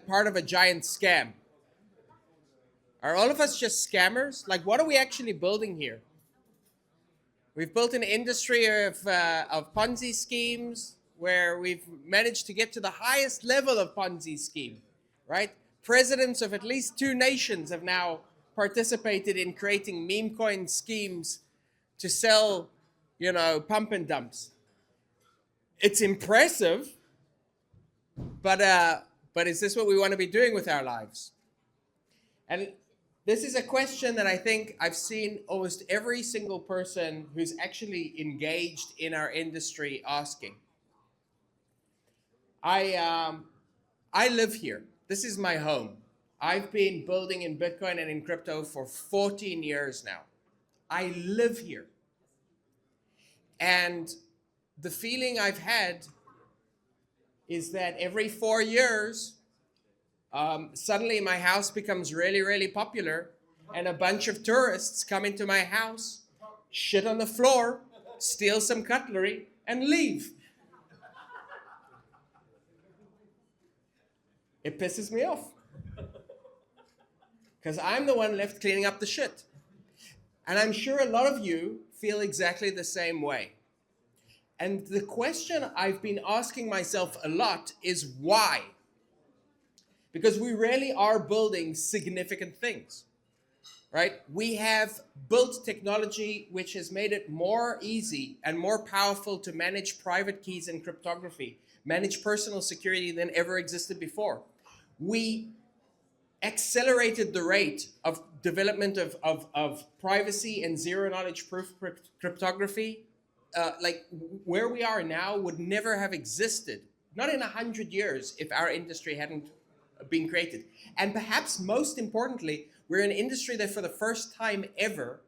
part of a giant scam? Are all of us just scammers? Like, what are we actually building here? We've built an industry of Ponzi schemes where we've managed to get to the highest level of Ponzi scheme, right? Presidents of at least 2 nations have now participated in creating meme coin schemes to sell, pump and dumps. It's impressive, but is this what we want to be doing with our lives? And this is a question that I think I've seen almost every single person who's actually engaged in our industry asking. I live here. This is my home. I've been building in Bitcoin and in crypto for 14 years now. I live here. And the feeling I've had is that every 4 years, suddenly my house becomes really, really popular, and a bunch of tourists come into my house, shit on the floor, steal some cutlery, and leave. It pisses me off. Because I'm the one left cleaning up the shit. And I'm sure a lot of you feel exactly the same way. And the question I've been asking myself a lot is why? Because we really are building significant things, right? We have built technology which has made it more easy and more powerful to manage private keys and cryptography, manage personal security than ever existed before. We accelerated the rate of development of privacy and zero knowledge proof cryptography. Like where we are now would never have existed, not in 100 years, if our industry hadn't been created. And perhaps most importantly, we're an industry that for the first time ever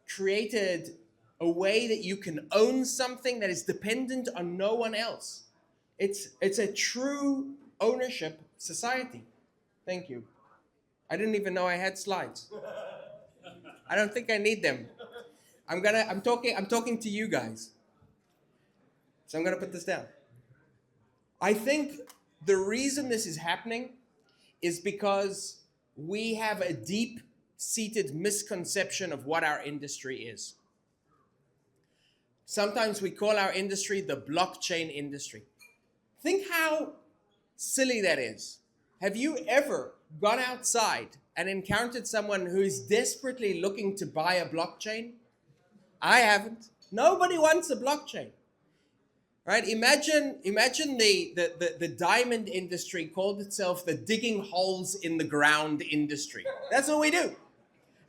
created a way that you can own something that is dependent on no one else. It's a true ownership society. Thank you. I didn't even know I had slides. I don't think I need them. I'm talking to you guys. So I'm gonna put this down. I think the reason this is happening is because we have a deep-seated misconception of what our industry is. Sometimes we call our industry the blockchain industry. Think how silly that is. Have you ever gone outside and encountered someone who is desperately looking to buy a blockchain? I haven't. Nobody wants a blockchain. Right? Imagine the diamond industry called itself the digging holes in the ground industry. That's what we do.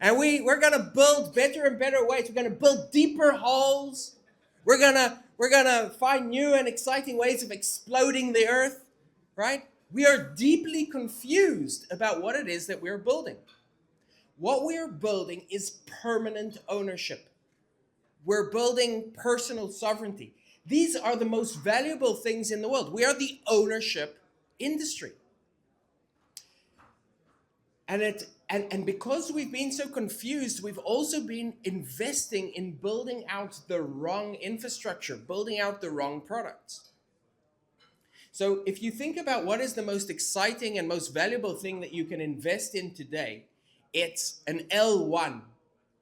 And we're gonna build better and better ways. We're gonna build deeper holes. We're gonna find new and exciting ways of exploding the earth. Right? We are deeply confused about what it is that we're building. What we're building is permanent ownership. We're building personal sovereignty. These are the most valuable things in the world. We are the ownership industry. And because we've been so confused, we've also been investing in building out the wrong infrastructure, building out the wrong products. So if you think about what is the most exciting and most valuable thing that you can invest in today, it's an L1.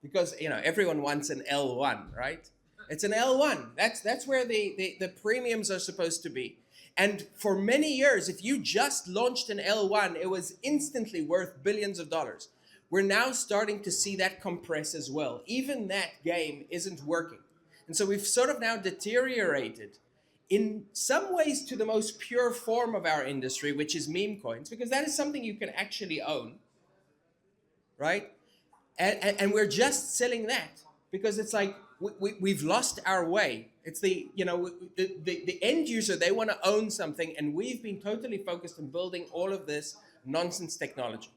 Because everyone wants an L1, right? It's an L1. That's where the premiums are supposed to be. And for many years, if you just launched an L1, it was instantly worth billions of dollars. We're now starting to see that compress as well. Even that game isn't working. And so we've sort of now deteriorated in some ways to the most pure form of our industry, which is meme coins, because that is something you can actually own, right? And we're just selling that because it's like we've lost our way. It's the end user, they want to own something, and we've been totally focused on building all of this nonsense technology.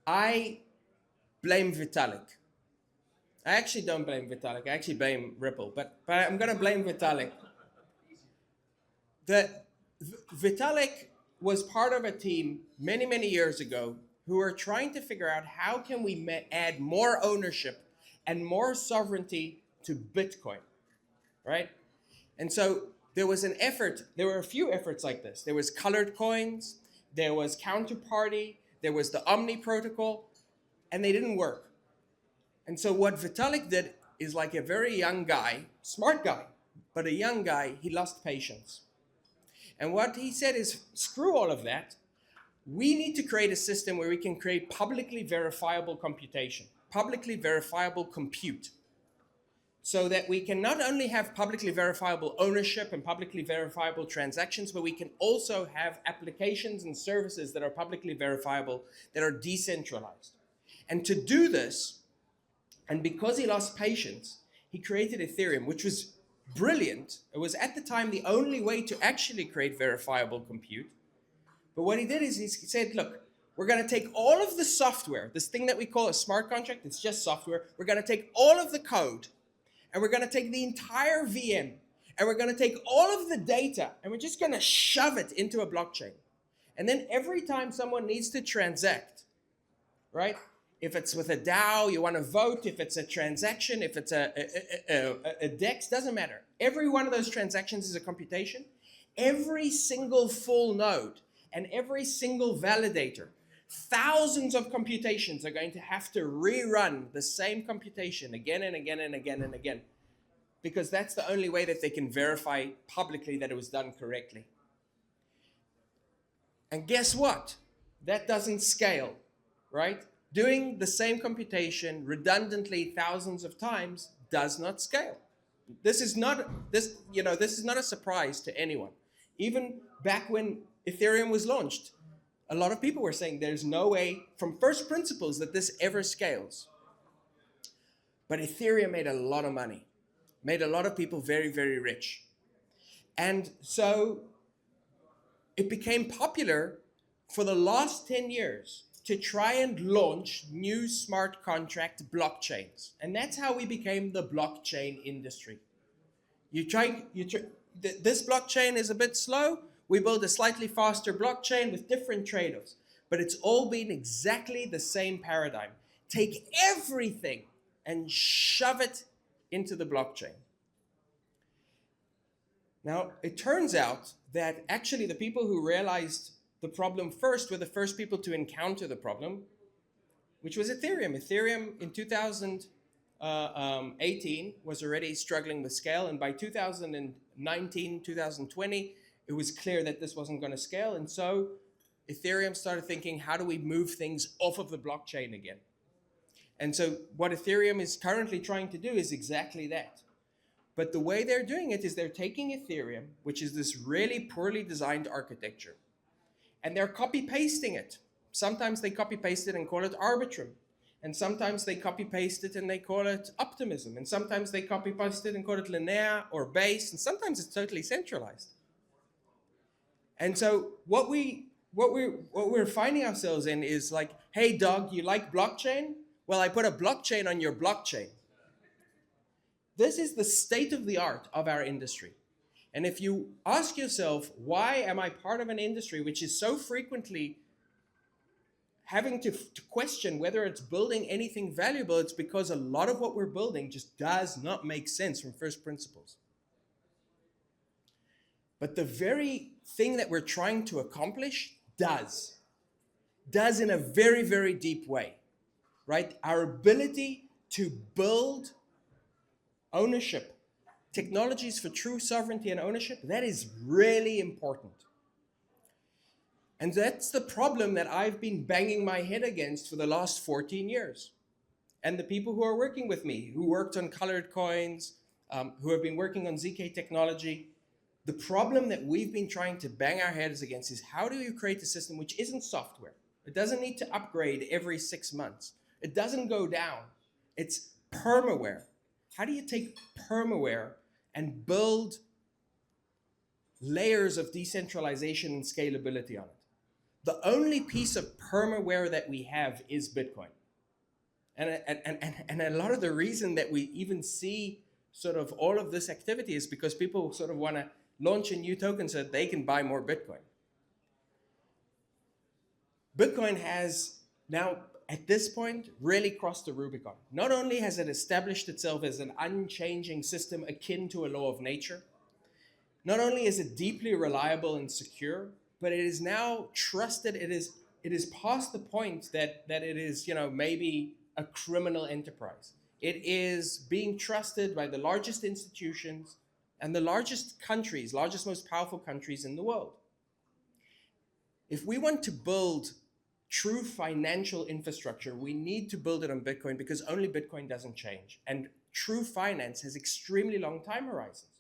I blame Vitalik. I actually don't blame Vitalik. I actually blame Ripple, but I'm going to blame Vitalik. Vitalik was part of a team many, many years ago who are trying to figure out how can we add more ownership and more sovereignty to Bitcoin, right? And so there was an effort, there were a few efforts like this. There was colored coins, there was Counterparty, there was the Omni protocol, and they didn't work. And so what Vitalik did is, like a very young guy, smart guy, but a young guy, he lost patience. And what he said is, screw all of that. We need to create a system where we can create publicly verifiable computation, publicly verifiable compute, so that we can not only have publicly verifiable ownership and publicly verifiable transactions, but we can also have applications and services that are publicly verifiable, that are decentralized. And to do this, and because he lost patience, he created Ethereum, which was brilliant. It was at the time the only way to actually create verifiable compute. But what he did is he said, look, we're going to take all of the software, this thing that we call a smart contract, it's just software. We're going to take all of the code, and we're going to take the entire VM, and we're going to take all of the data, and we're just going to shove it into a blockchain. And then every time someone needs to transact, right? If it's with a DAO, you want to vote. If it's a transaction, if it's a DEX, doesn't matter. Every one of those transactions is a computation. Every single full node and every single validator, thousands of computations are going to have to rerun the same computation again and again and again and again, because that's the only way that they can verify publicly that it was done correctly. And guess what? That doesn't scale, right? Doing the same computation redundantly thousands of times does not scale. This is not a surprise to anyone. Even back when Ethereum was launched, a lot of people were saying there's no way from first principles that this ever scales. But Ethereum made a lot of money, made a lot of people very, very rich. And so it became popular for the last 10 years to try and launch new smart contract blockchains. And that's how we became the blockchain industry. This blockchain is a bit slow. We build a slightly faster blockchain with different trade-offs. But it's all been exactly the same paradigm. Take everything and shove it into the blockchain. Now, it turns out that actually the people who realized the problem first were the first people to encounter the problem, which was Ethereum. Ethereum in 2018 was already struggling with scale, and by 2019, 2020, it was clear that this wasn't going to scale, and so Ethereum started thinking, how do we move things off of the blockchain again? And so what Ethereum is currently trying to do is exactly that. But the way they're doing it is they're taking Ethereum, which is this really poorly designed architecture, and they're copy-pasting it. Sometimes they copy-paste it and call it Arbitrum. And sometimes they copy-paste it and they call it Optimism. And sometimes they copy-paste it and call it Linear or Base. And sometimes it's totally centralized. And so what we're finding ourselves in is like, hey, dog, you like blockchain? Well, I put a blockchain on your blockchain. This is the state of the art of our industry. And if you ask yourself, why am I part of an industry which is so frequently having to question whether it's building anything valuable, it's because a lot of what we're building just does not make sense from first principles. But the very thing that we're trying to accomplish does in a very, very deep way, right? Our ability to build ownership, technologies for true sovereignty and ownership, that is really important. And that's the problem that I've been banging my head against for the last 14 years. And the people who are working with me, who worked on colored coins, who have been working on ZK technology, the problem that we've been trying to bang our heads against is, how do you create a system which isn't software? It doesn't need to upgrade every 6 months. It doesn't go down. It's permaware. How do you take permaware and build layers of decentralization and scalability on it? The only piece of permaware that we have is Bitcoin. And a lot of the reason that we even see sort of all of this activity is because people sort of want to launch a new token so that they can buy more Bitcoin. Bitcoin has now, at this point, really crossed the Rubicon. Not only has it established itself as an unchanging system akin to a law of nature, Not only is it deeply reliable and secure, but it is now trusted. It is past the point that it is, maybe a criminal enterprise. It is being trusted by the largest institutions and the largest countries, largest, most powerful countries in the world. If we want to build true financial infrastructure, we need to build it on Bitcoin, because only Bitcoin doesn't change. And true finance has extremely long time horizons.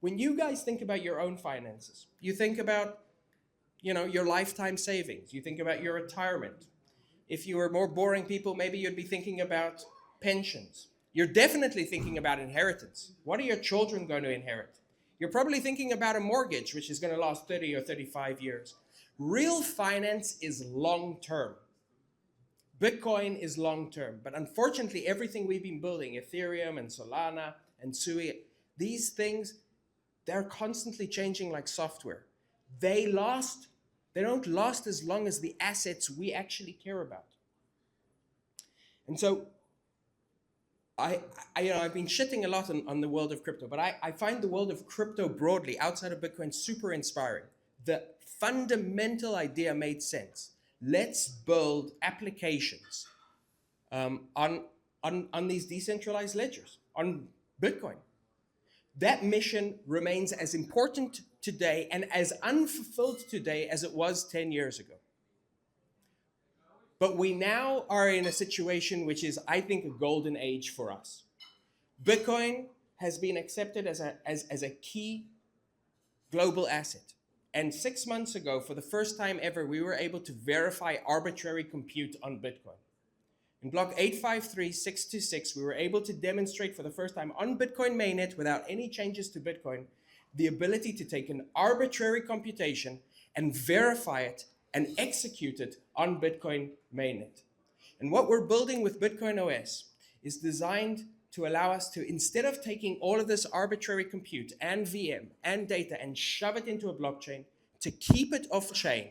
When you guys think about your own finances, you think about, your lifetime savings. You think about your retirement. If you were more boring people, maybe you'd be thinking about pensions. You're definitely thinking about inheritance. What are your children going to inherit? You're probably thinking about a mortgage, which is going to last 30 or 35 years. Real finance is long-term. Bitcoin is long-term. But unfortunately, everything we've been building, Ethereum and Solana and Sui, these things, they're constantly changing like software. They don't last as long as the assets we actually care about. And so I've been shitting a lot on the world of crypto, but I find the world of crypto broadly outside of Bitcoin super inspiring. The fundamental idea made sense. Let's build applications on these decentralized ledgers, on Bitcoin. That mission remains as important today and as unfulfilled today as it was 10 years ago. But we now are in a situation which is, I think, a golden age for us. Bitcoin has been accepted as a key global asset. And 6 months ago, for the first time ever, we were able to verify arbitrary compute on Bitcoin. In block 853.626, we were able to demonstrate for the first time on Bitcoin mainnet, without any changes to Bitcoin, the ability to take an arbitrary computation and verify it and execute it on Bitcoin mainnet. And what we're building with BitcoinOS is designed to allow us to, instead of taking all of this arbitrary compute and VM and data and shove it into a blockchain, to keep it off chain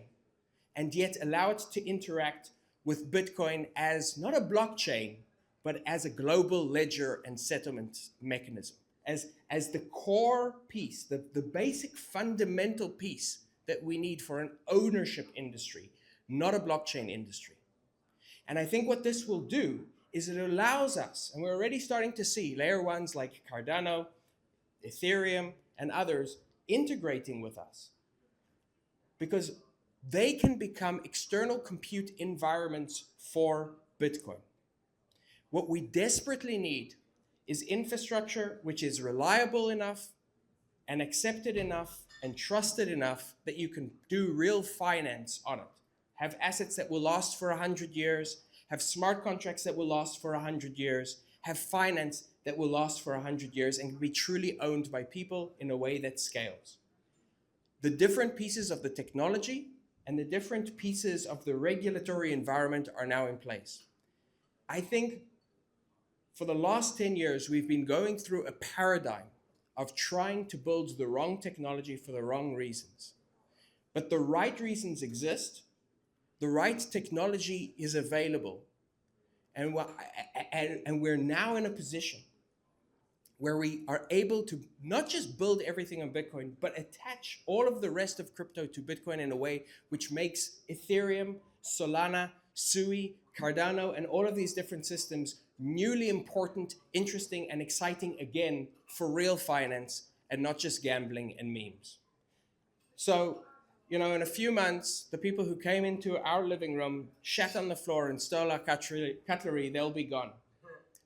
and yet allow it to interact with Bitcoin as not a blockchain, but as a global ledger and settlement mechanism, as the core piece, the basic fundamental piece that we need for an ownership industry, not a blockchain industry. And I think what this will do is it allows us, and we're already starting to see layer ones like Cardano, Ethereum, and others integrating with us, because they can become external compute environments for Bitcoin. What we desperately need is infrastructure which is reliable enough and accepted enough and trusted enough that you can do real finance on it. Have assets that will last for 100 years, have smart contracts that will last for 100 years, have finance that will last for 100 years and be truly owned by people in a way that scales. The different pieces of the technology and the different pieces of the regulatory environment are now in place. I think for the last 10 years, we've been going through a paradigm of trying to build the wrong technology for the wrong reasons. But the right reasons exist, the right technology is available, and we're now in a position where we are able to not just build everything on Bitcoin, but attach all of the rest of crypto to Bitcoin in a way which makes Ethereum, Solana, Sui, Cardano, and all of these different systems newly important, interesting, and exciting again for real finance and not just gambling and memes. So, in a few months, the people who came into our living room, shat on the floor and stole our cutlery, they'll be gone.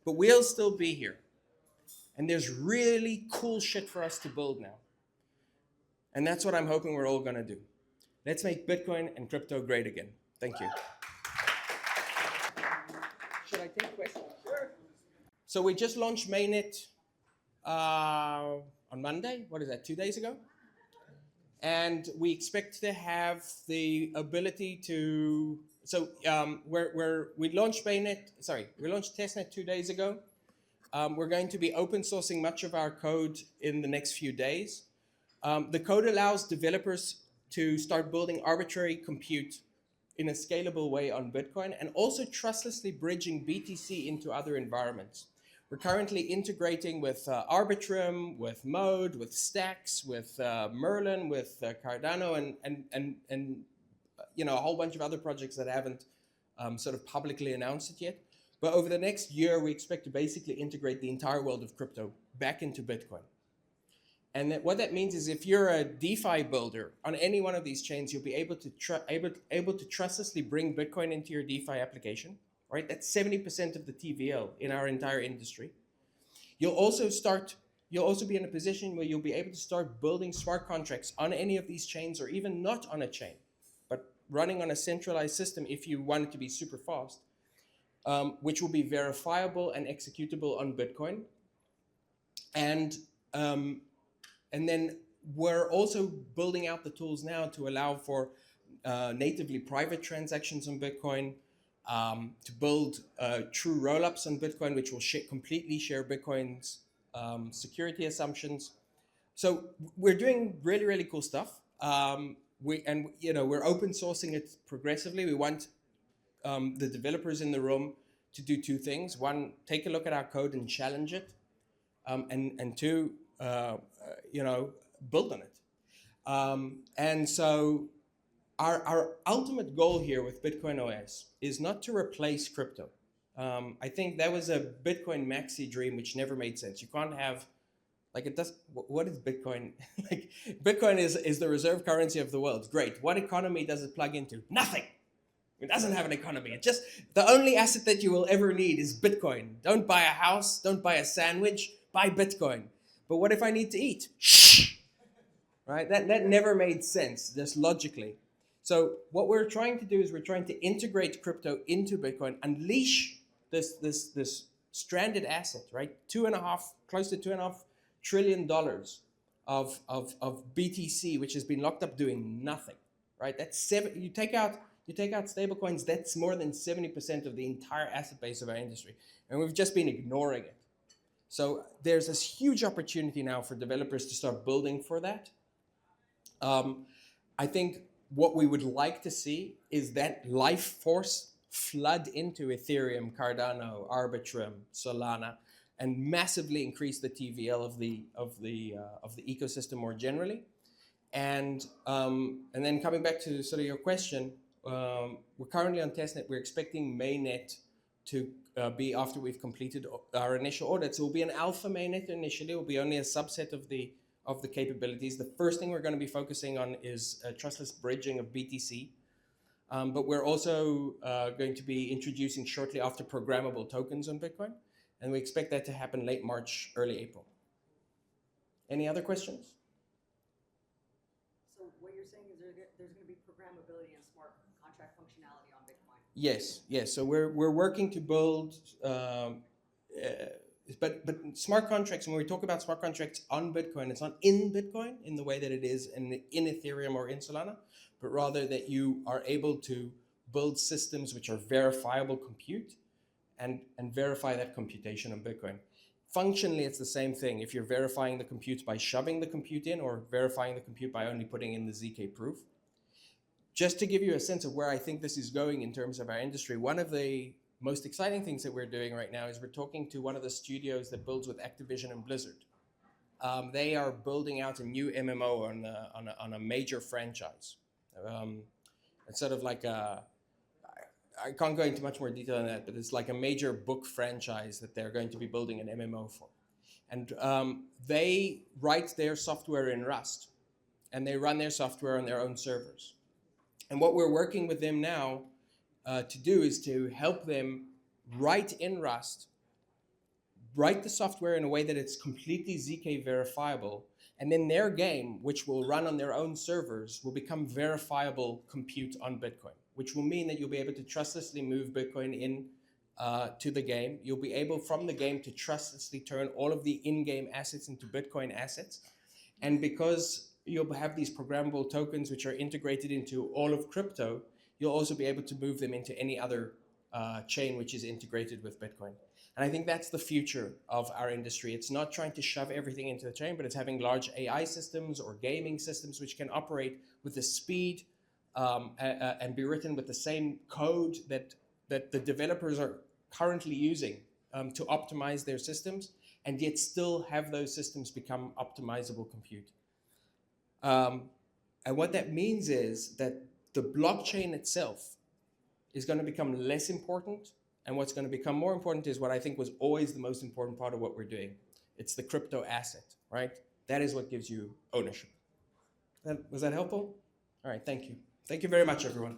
But we'll still be here. And there's really cool shit for us to build now. And that's what I'm hoping we're all going to do. Let's make Bitcoin and crypto great again. Thank you. Should I take questions? Sure. So we just launched mainnet on Monday. What is that, 2 days ago? And we expect to have the ability to, we launched testnet 2 days ago. We're going to be open sourcing much of our code in the next few days. The code allows developers to start building arbitrary compute in a scalable way on Bitcoin, and also trustlessly bridging BTC into other environments. We're currently integrating with Arbitrum, with Mode, with Stacks, with Merlin, with Cardano, and a whole bunch of other projects that haven't sort of publicly announced it yet. But over the next year, we expect to basically integrate the entire world of crypto back into Bitcoin. And what that means is if you're a DeFi builder on any one of these chains, you'll be able to trustlessly bring Bitcoin into your DeFi application, right? That's 70% of the TVL in our entire industry. You'll also be in a position where you'll be able to start building smart contracts on any of these chains, or even not on a chain, but running on a centralized system if you want it to be super fast, which will be verifiable and executable on Bitcoin. And then we're also building out the tools now to allow for natively private transactions on Bitcoin, to build true rollups on Bitcoin, which will completely share Bitcoin's security assumptions. So we're doing really, really cool stuff. We're open sourcing it progressively. We want the developers in the room to do two things. One, take a look at our code and challenge it. And two, build on it. And so our ultimate goal here with BitcoinOS is not to replace crypto. I think that was a Bitcoin maxi dream, which never made sense. You can't have, what is Bitcoin? Bitcoin is the reserve currency of the world. Great. What economy does it plug into? Nothing. It doesn't have an economy. It just, the only asset that you will ever need is Bitcoin. Don't buy a house, don't buy a sandwich, buy Bitcoin. But what if I need to eat? Shh. Right? That never made sense, just logically. So what we're trying to do is we're trying to integrate crypto into Bitcoin, unleash this stranded asset, right? Close to $2.5 trillion of BTC, which has been locked up doing nothing, right? That's you take out stablecoins, that's more than 70% of the entire asset base of our industry. And we've just been ignoring it. So there's this huge opportunity now for developers to start building for that. I think what we would like to see is that life force flood into Ethereum, Cardano, Arbitrum, Solana, and massively increase the TVL of the ecosystem more generally. And then coming back to sort of your question, we're currently on testnet. We're expecting mainnet to be after we've completed our initial audit. So it will be an alpha mainnet initially. It will be only a subset of the capabilities. The first thing we're going to be focusing on is trustless bridging of BTC. But we're also going to be introducing shortly after programmable tokens on Bitcoin. And we expect that to happen late March, early April. Any other questions? So what you're saying is there's going to be programmability and smart contract functionality on Bitcoin? Yes. So we're working to build, but smart contracts, when we talk about smart contracts on Bitcoin, it's not in Bitcoin in the way that it is in Ethereum or in Solana, but rather that you are able to build systems which are verifiable compute and verify that computation on Bitcoin. Functionally, it's the same thing. If you're verifying the compute by shoving the compute in, or verifying the compute by only putting in the ZK proof. Just to give you a sense of where I think this is going in terms of our industry, one of the most exciting things that we're doing right now is we're talking to one of the studios that builds with Activision and Blizzard. They are building out a new MMO on a major franchise. It's sort of like I can't go into much more detail on that, but it's like a major book franchise that they're going to be building an MMO for. And they write their software in Rust, and they run their software on their own servers. And what we're working with them now to do is to help them write in Rust, write the software in a way that it's completely ZK verifiable, and then their game, which will run on their own servers, will become verifiable compute on Bitcoin, which will mean that you'll be able to trustlessly move Bitcoin in to the game. You'll be able from the game to trustlessly turn all of the in-game assets into Bitcoin assets. And because you'll have these programmable tokens which are integrated into all of crypto, you'll also be able to move them into any other chain which is integrated with Bitcoin. And I think that's the future of our industry. It's not trying to shove everything into the chain, but it's having large AI systems or gaming systems which can operate with the speed and be written with the same code that the developers are currently using to optimize their systems, and yet still have those systems become optimizable compute. And what that means is that the blockchain itself is going to become less important, and what's going to become more important is what I think was always the most important part of what we're doing. It's the crypto asset, right? That is what gives you ownership. Was that helpful? All right, thank you. Thank you very much, everyone.